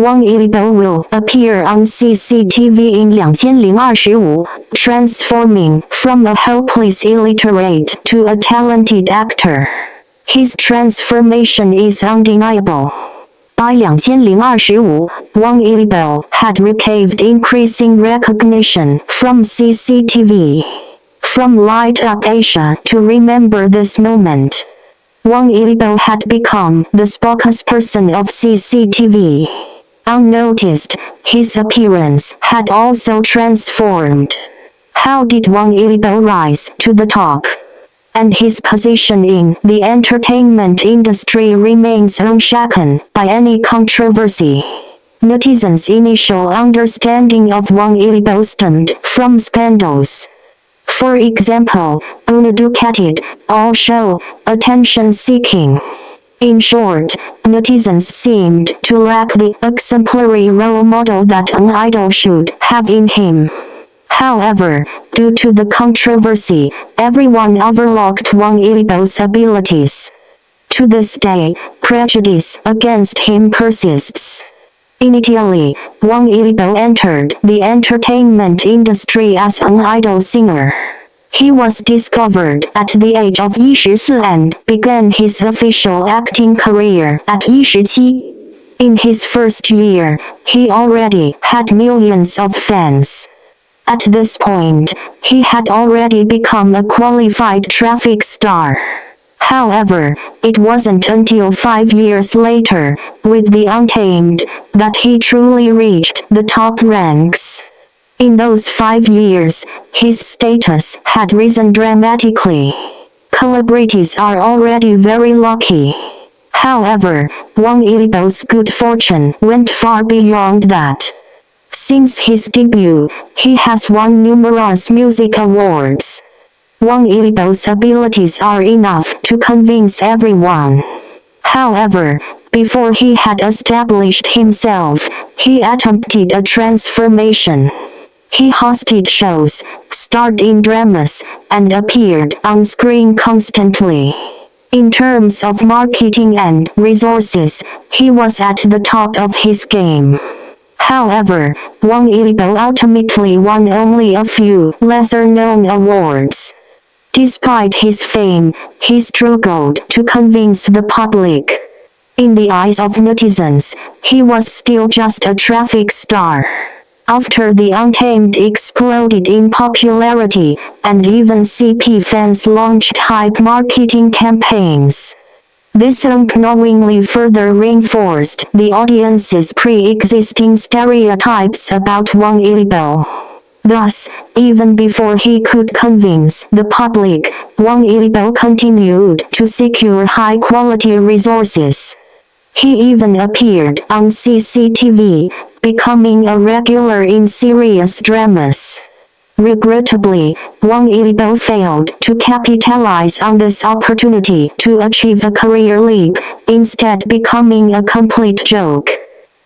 Wang Yibo will appear on CCTV in 2025, transforming from a hopeless illiterate to a talented actor. His transformation is undeniable. By 2025, Wang Yibo had received increasing recognition from CCTV. From Light Up Asia to remember this moment. Wang Yibo had become the spokesperson of CCTV. Unnoticed, his appearance had also transformed. How did Wang Yibo rise to the top? And his position in the entertainment industry remains unshaken by any controversy. Netizens' initial understanding of Wang Yibo stemmed from scandals. For example, uneducated, all show, attention-seeking. In short, netizens seemed to lack the exemplary role model that an idol should have in him. However, due to the controversy, everyone overlooked Wang Yibo's abilities. To this day, prejudice against him persists. Initially, Wang Yibo entered the entertainment industry as an idol singer. He was discovered at the age of 14 and began his official acting career at 17. In his first year, he already had millions of fans. At this point, he had already become a qualified traffic star. However, it wasn't until 5 years later, with The Untamed, that he truly reached the top ranks. In those 5 years, his status had risen dramatically. Celebrities are already very lucky. However, Wang Yibo's good fortune went far beyond that. Since his debut, he has won numerous music awards. Wang Yibo's abilities are enough to convince everyone. However, before he had established himself, he attempted a transformation. He hosted shows, starred in dramas, and appeared on screen constantly. In terms of marketing and resources, he was at the top of his game. However, Wang Yibo ultimately won only a few lesser-known awards. Despite his fame, he struggled to convince the public. In the eyes of netizens, he was still just a traffic star. After The Untamed exploded in popularity, and even CP fans launched hype marketing campaigns. This unknowingly further reinforced the audience's pre-existing stereotypes about Wang Yibo. Thus, even before he could convince the public, Wang Yibo continued to secure high-quality resources. He even appeared on CCTV, becoming a regular in serious dramas. Regrettably, Wang Yibo failed to capitalize on this opportunity to achieve a career leap, instead becoming a complete joke.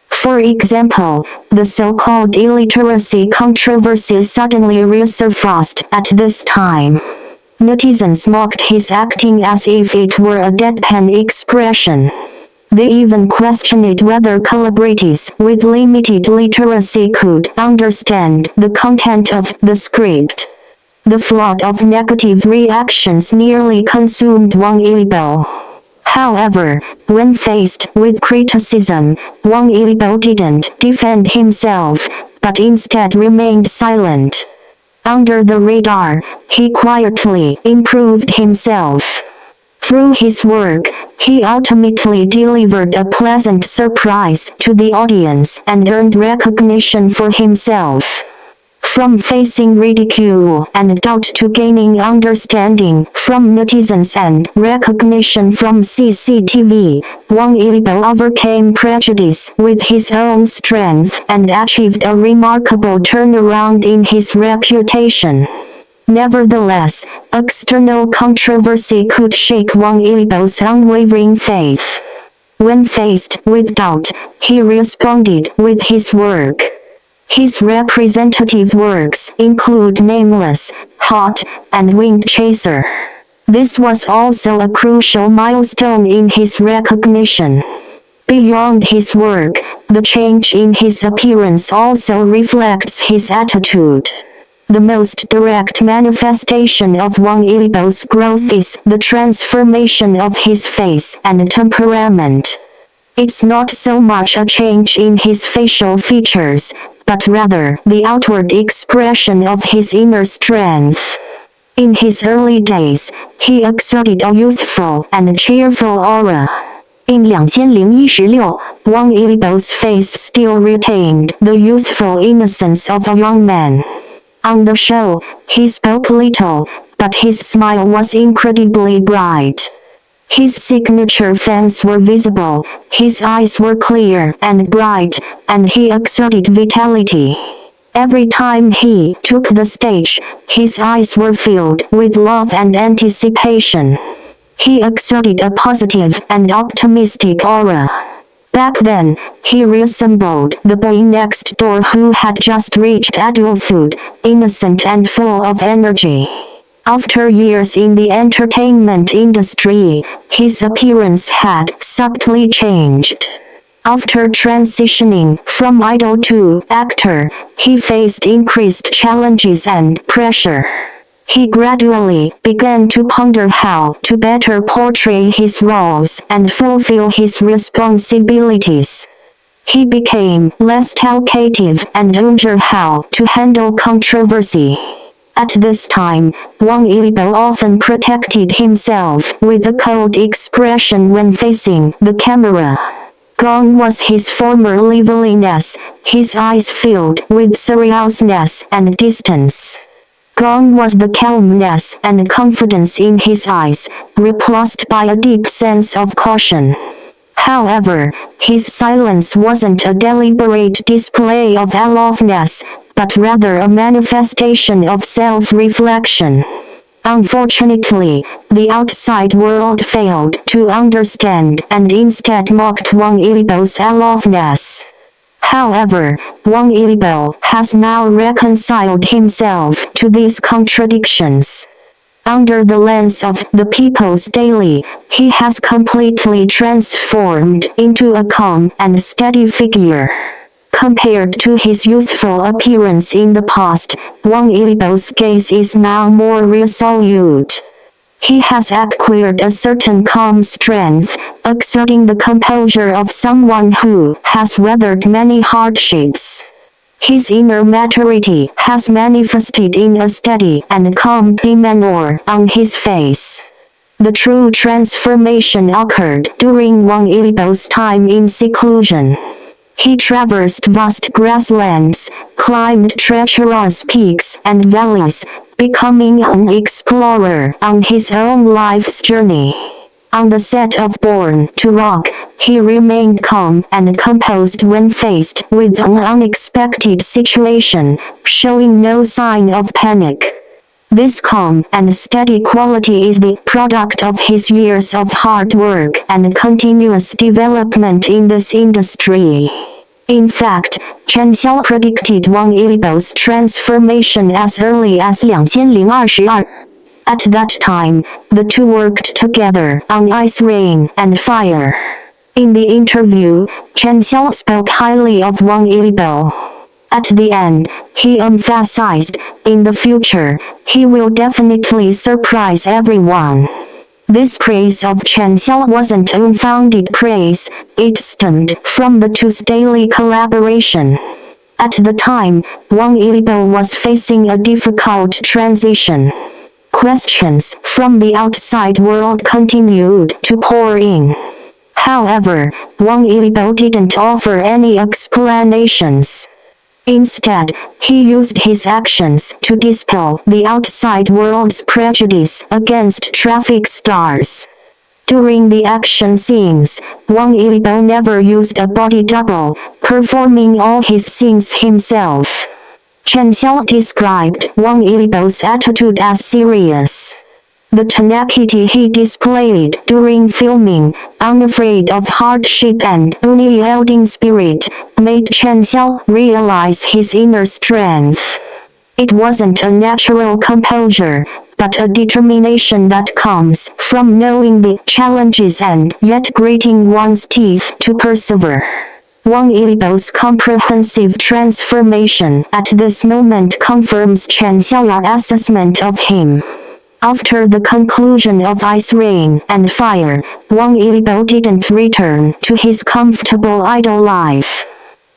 For example, the so-called illiteracy controversy suddenly resurfaced at this time. Netizens mocked his acting as if it were a deadpan expression. They even questioned whether celebrities with limited literacy could understand the content of the script. The flood of negative reactions nearly consumed Wang Yibo. However, when faced with criticism, Wang Yibo didn't defend himself, but instead remained silent. Under the radar, he quietly improved himself. Through his work, he ultimately delivered a pleasant surprise to the audience and earned recognition for himself. From facing ridicule and doubt to gaining understanding from netizens and recognition from CCTV, Wang Yibo overcame prejudice with his own strength and achieved a remarkable turnaround in his reputation. Nevertheless, external controversy could shake Wang Yibo's unwavering faith. When faced with doubt, he responded with his work. His representative works include Nameless, Hot, and Winged Chaser. This was also a crucial milestone in his recognition. Beyond his work, the change in his appearance also reflects his attitude. The most direct manifestation of Wang Yibo's growth is the transformation of his face and temperament. It's not so much a change in his facial features, but rather the outward expression of his inner strength. In his early days, he exuded a youthful and cheerful aura. In 2016, Wang Yibo's face still retained the youthful innocence of a young man. On the show, he spoke little, but his smile was incredibly bright. His signature fangs were visible, his eyes were clear and bright, and he exuded vitality. Every time he took the stage, his eyes were filled with love and anticipation. He exuded a positive and optimistic aura. Back then, he resembled the boy next door who had just reached adulthood, innocent and full of energy. After years in the entertainment industry, his appearance had subtly changed. After transitioning from idol to actor, he faced increased challenges and pressure. He gradually began to ponder how to better portray his roles and fulfill his responsibilities. He became less talkative and learned how to handle controversy. At this time, Wang Yibo often protected himself with a cold expression when facing the camera. Gone was his former liveliness, his eyes filled with seriousness and distance. Gone was the calmness and confidence in his eyes, replaced by a deep sense of caution. However, his silence wasn't a deliberate display of aloofness, but rather a manifestation of self-reflection. Unfortunately, the outside world failed to understand and instead mocked Wang Yibo's aloofness. However, Wang Yibo has now reconciled himself to these contradictions. Under the lens of the people's daily, he has completely transformed into a calm and steady figure. Compared to his youthful appearance in the past, Wang Yibo's gaze is now more resolute. He has acquired a certain calm strength, exerting the composure of someone who has weathered many hardships. His inner maturity has manifested in a steady and calm demeanor on his face. The true transformation occurred during Wang Yibo's time in seclusion. He traversed vast grasslands, climbed treacherous peaks and valleys, becoming an explorer on his own life's journey. On the set of Born to Rock, he remained calm and composed when faced with an unexpected situation, showing no sign of panic. This calm and steady quality is the product of his years of hard work and continuous development in this industry. In fact, Chen Xiao predicted Wang Yibo's transformation as early as 2022. At that time, the two worked together on Ice Rain and Fire. In the interview, Chen Xiao spoke highly of Wang Yibo. At the end, he emphasized, in the future, he will definitely surprise everyone. This praise of Chen Xiao wasn't unfounded praise, it stemmed from the two's daily collaboration. At the time, Wang Yibo was facing a difficult transition. Questions from the outside world continued to pour in. However, Wang Yibo didn't offer any explanations. Instead, he used his actions to dispel the outside world's prejudice against traffic stars. During the action scenes, Wang Yibo never used a body double, performing all his scenes himself. Chen Xiao described Wang Yibo's attitude as serious. The tenacity he displayed during filming, unafraid of hardship and unyielding spirit, made Chen Xiao realize his inner strength. It wasn't a natural composure, but a determination that comes from knowing the challenges and yet gritting one's teeth to persevere. Wang Yibo's comprehensive transformation at this moment confirms Chen Xiaoya's assessment of him. After the conclusion of Ice Rain and Fire, Wang Yibo didn't return to his comfortable idle life.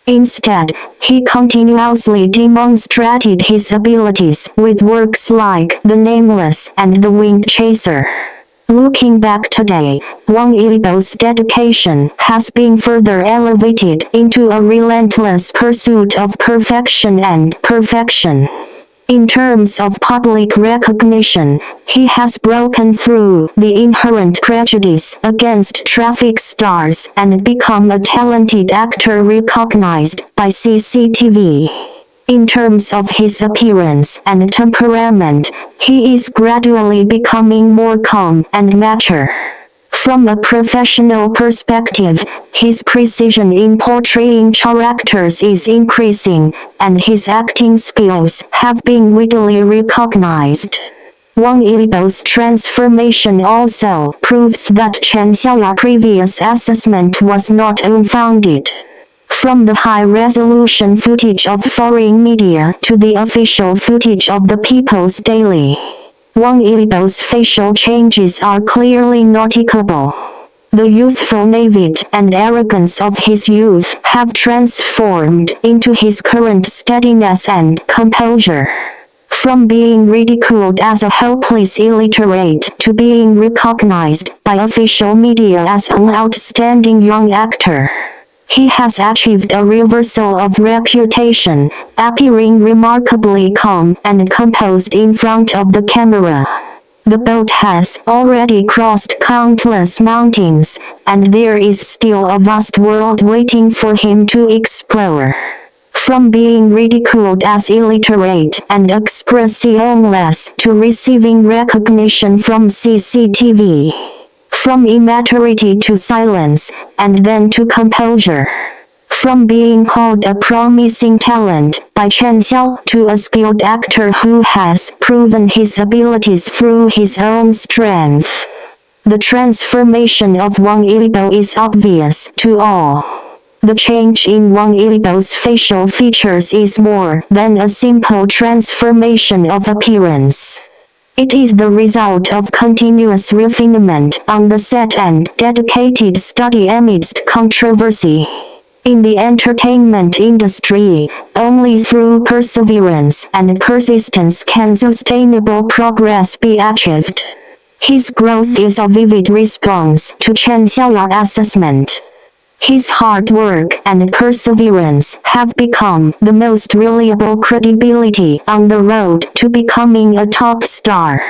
Instead, he continuously demonstrated his abilities with works like The Nameless and The Winged Chaser. Looking back today, Wang Yibo's dedication has been further elevated into a relentless pursuit of perfection and perfection. In terms of public recognition, he has broken through the inherent prejudice against traffic stars and become a talented actor recognized by CCTV. In terms of his appearance and temperament, he is gradually becoming more calm and mature. From a professional perspective, his precision in portraying characters is increasing, and his acting skills have been widely recognized. Wang Yibo's transformation also proves that Chen Xiaoya's previous assessment was not unfounded. From the high-resolution footage of foreign media to the official footage of the People's Daily, Wang Yibo's facial changes are clearly noticeable. The youthful naivete and arrogance of his youth have transformed into his current steadiness and composure. From being ridiculed as a hopeless illiterate to being recognized by official media as an outstanding young actor, he has achieved a reversal of reputation, appearing remarkably calm and composed in front of the camera. The boat has already crossed countless mountains, and there is still a vast world waiting for him to explore. From being ridiculed as illiterate and expressionless to receiving recognition from CCTV. From immaturity to silence, and then to composure. From being called a promising talent by Chen Xiao to a skilled actor who has proven his abilities through his own strength. The transformation of Wang Yibo is obvious to all. The change in Wang Yibo's facial features is more than a simple transformation of appearance. It is the result of continuous refinement on the set and dedicated study amidst controversy. In the entertainment industry, only through perseverance and persistence can sustainable progress be achieved. His growth is a vivid response to Chen Xiaoya's assessment. His hard work and perseverance have become the most reliable credibility on the road to becoming a top star.